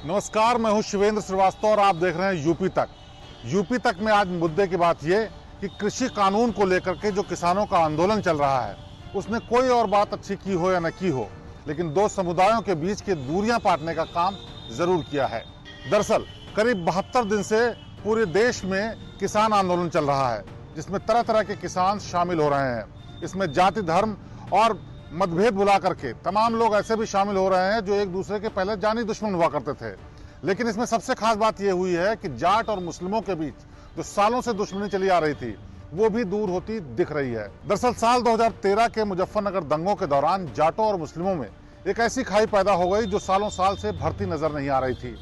नमस्कार, मैं हूं शिवेंद्र श्रीवास्तव और आप देख रहे हैं यूपी तक। यूपी तक में आज मुद्दे की बात यह कि कृषि कानून को लेकर के जो किसानों का आंदोलन चल रहा है उसने कोई और बात अच्छी की हो या न की हो, लेकिन दो समुदायों के बीच की दूरियां पाटने का काम जरूर किया है। दरअसल करीब 72 दिन से पूरे देश में किसान आंदोलन चल रहा है, जिसमें तरह तरह के किसान शामिल हो रहे हैं। इसमें जाति, धर्म और मतभेद भुला करके तमाम लोग ऐसे भी शामिल हो रहे हैं जो एक दूसरे के पहले जानी दुश्मन हुआ करते थे। लेकिन इसमें सबसे खास बात यह हुई है कि जाट और मुस्लिमों के बीच जो सालों से दुश्मनी चली आ रही थी वो भी दूर होती दिख रही है। दरअसल साल 2013 के मुजफ्फरनगर दंगों के दौरान जाटों और मुस्लिमों में एक ऐसी खाई पैदा हो गई जो सालों साल से भरती नजर नहीं आ रही थी।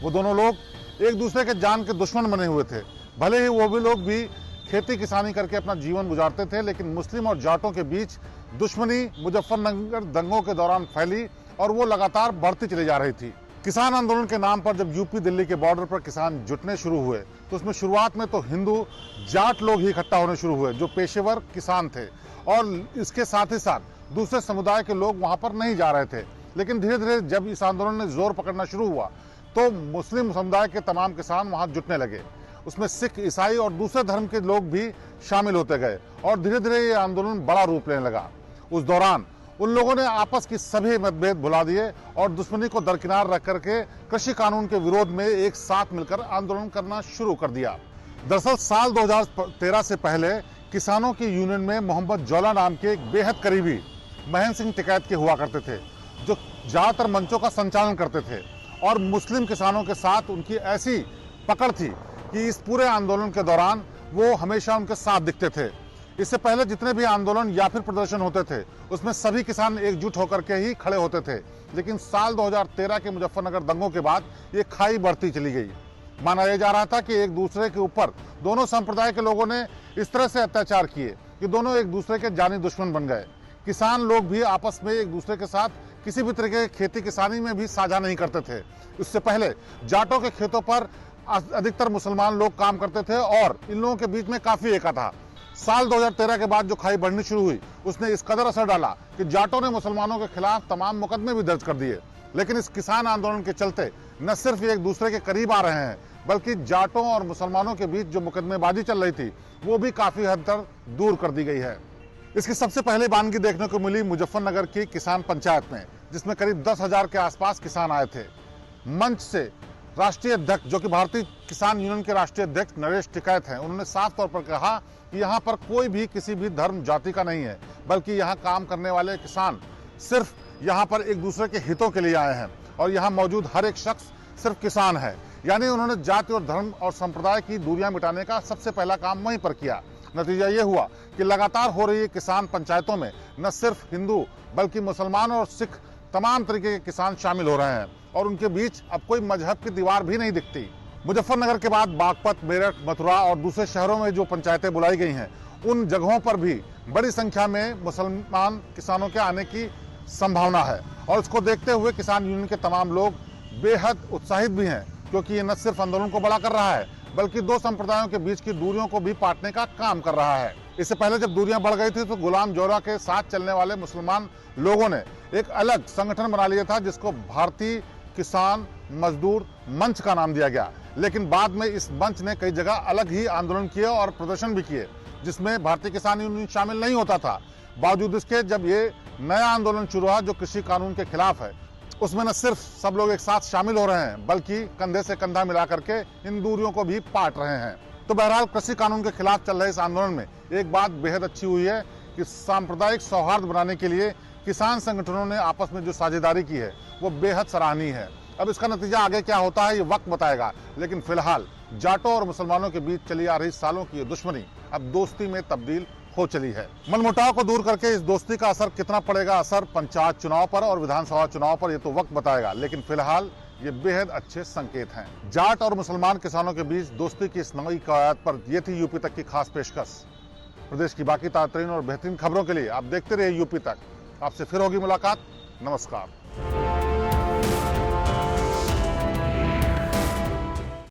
वो दोनों लोग एक दूसरे के जान के दुश्मन बने हुए थे। भले ही वो भी लोग भी खेती किसानी करके अपना जीवन गुजारते थे, लेकिन मुस्लिम और जाटों के बीच दुश्मनी मुजफ्फरनगर दंगों के दौरान फैली और वो लगातार बढ़ती चली जा रही थी। किसान आंदोलन के नाम पर जब यूपी दिल्ली के बॉर्डर पर किसान जुटने शुरू हुए तो उसमें शुरुआत में तो हिंदू जाट लोग ही इकट्ठा होने शुरू हुए जो पेशेवर किसान थे, और इसके साथ ही साथ दूसरे समुदाय के लोग वहां पर नहीं जा रहे थे। लेकिन धीरे धीरे जब इस आंदोलन ने जोर पकड़ना शुरू हुआ तो मुस्लिम समुदाय के तमाम किसान वहां जुटने लगे। उसमें सिख, ईसाई और दूसरे धर्म के लोग भी शामिल होते गए और धीरे धीरे ये आंदोलन बड़ा रूप लेने लगा। उस दौरान उन लोगों ने आपस की सभी मतभेद भुला दिए और दुश्मनी को दरकिनार रख करके कृषि कानून के विरोध में एक साथ मिलकर आंदोलन करना शुरू कर दिया। दरअसल साल 2013 से पहले किसानों की यूनियन में मोहम्मद जौला नाम के एक बेहद करीबी महेंद्र सिंह टिकैत के हुआ करते थे, जो ज्यादातर मंचों का संचालन करते थे और मुस्लिम किसानों के साथ उनकी ऐसी पकड़ थी कि इस पूरे आंदोलन के दौरान वो हमेशा उनके साथ दिखते थे। इससे पहले जितने भी आंदोलन या फिर प्रदर्शन होते थे उसमें सभी किसान एकजुट होकर के ही खड़े होते थे। लेकिन साल 2013 के मुजफ्फरनगर दंगों के बाद ये खाई बढ़ती चली गई। माना यह जा रहा था कि एक दूसरे के ऊपर दोनों संप्रदाय के लोगों ने इस तरह से अत्याचार किए कि दोनों एक दूसरे के जानी दुश्मन बन गए। किसान लोग भी आपस में एक दूसरे के साथ किसी भी तरह के खेती किसानी में भी साझा नहीं करते थे। इससे पहले जाटों के खेतों पर अधिकतर मुसलमान लोग काम करते थे और इन लोगों के बीच में काफी एका था। साल 2013 के बाद जो खाई बढ़नी शुरू हुई उसने इस कदर असर डाला कि जाटों ने मुसलमानों के खिलाफ तमाम मुकदमे भी दर्ज कर दिए। लेकिन इस किसान आंदोलन के चलते न सिर्फ एक दूसरे के करीब आ रहे हैं, बल्कि जाटों और मुसलमानों के बीच जो मुकदमेबाजी चल रही थी वो भी काफी हद तक दूर कर दी गई है। इसकी सबसे पहले बानगी देखने को मिली मुजफ्फरनगर की किसान पंचायत में, जिसमें करीब 10,000 के आसपास किसान आए थे। मंच से राष्ट्रीय अध्यक्ष, जो कि भारतीय किसान यूनियन के राष्ट्रीय अध्यक्ष नरेश टिकैत हैं, उन्होंने साफ तौर पर कहा कि यहाँ पर कोई भी किसी भी धर्म जाति का नहीं है, बल्कि यहाँ काम करने वाले किसान सिर्फ यहाँ पर एक दूसरे के हितों के लिए आए हैं और यहाँ मौजूद हर एक शख्स सिर्फ किसान है। यानी उन्होंने जाति और धर्म और संप्रदाय की दूरियां मिटाने का सबसे पहला काम वहीं पर किया। नतीजा ये हुआ कि लगातार हो रही किसान पंचायतों में न सिर्फ हिंदू बल्कि मुसलमान और सिख तमाम तरीके के किसान शामिल हो रहे हैं और उनके बीच अब कोई मजहब की दीवार भी नहीं दिखती। मुजफ्फरनगर के बाद बागपत, मेरठ, मथुरा और दूसरे शहरों में जो पंचायतें बुलाई गई हैं उन जगहों पर भी बड़ी संख्या में मुसलमान किसानों के आने की संभावना है और उसको देखते हुए किसान यूनियन के तमाम लोग बेहद उत्साहित भी हैं, क्योंकि ये न सिर्फ आंदोलन को बड़ा कर रहा है बल्कि दो संप्रदायों के बीच की दूरियों को भी पाटने का काम कर रहा है। इससे पहले जब दूरियां बढ़ गई थी तो गुलाम जौरा के साथ चलने वाले मुसलमान लोगों ने एक अलग संगठन बना लिया था जिसको भारतीय किसान मजदूर मंच का नाम दिया गया। लेकिन बाद में इस मंच ने कई जगह अलग ही आंदोलन किए और प्रदर्शन भी किए, जिसमें भारतीय किसान यूनियन शामिल नहीं होता था। बावजूद इसके जब ये नया आंदोलन शुरू हुआ जो कृषि कानून के खिलाफ है, उसमें न सिर्फ सब लोग एक साथ शामिल हो रहे हैं बल्कि कंधे से कंधा मिला करके इन दूरियों को भी पाट रहे हैं। तो बहरहाल कृषि कानून के खिलाफ चल रहे इस आंदोलन में एक बात बेहद अच्छी हुई है कि सांप्रदायिक सौहार्द बनाने के लिए किसान संगठनों ने आपस में जो साझेदारी की है वो बेहद सराहनीय है। अब इसका नतीजा आगे क्या होता है ये वक्त बताएगा, लेकिन फिलहाल जाटों और मुसलमानों के बीच चली आ रही सालों की ये दुश्मनी अब दोस्ती में तब्दील हो चली है। मनमुटाव को दूर करके इस दोस्ती का असर कितना पड़ेगा, असर पंचायत चुनाव पर और विधानसभा चुनाव पर, ये तो वक्त बताएगा। लेकिन फिलहाल ये बेहद अच्छे संकेत हैं। जाट और मुसलमान किसानों के बीच दोस्ती की इस नई कवायद पर यह थी यूपी तक की खास पेशकश। प्रदेश की बाकी ताज़ा और बेहतरीन खबरों के लिए आप देखते रहिए यूपी तक। आपसे फिर होगी मुलाकात। नमस्कार।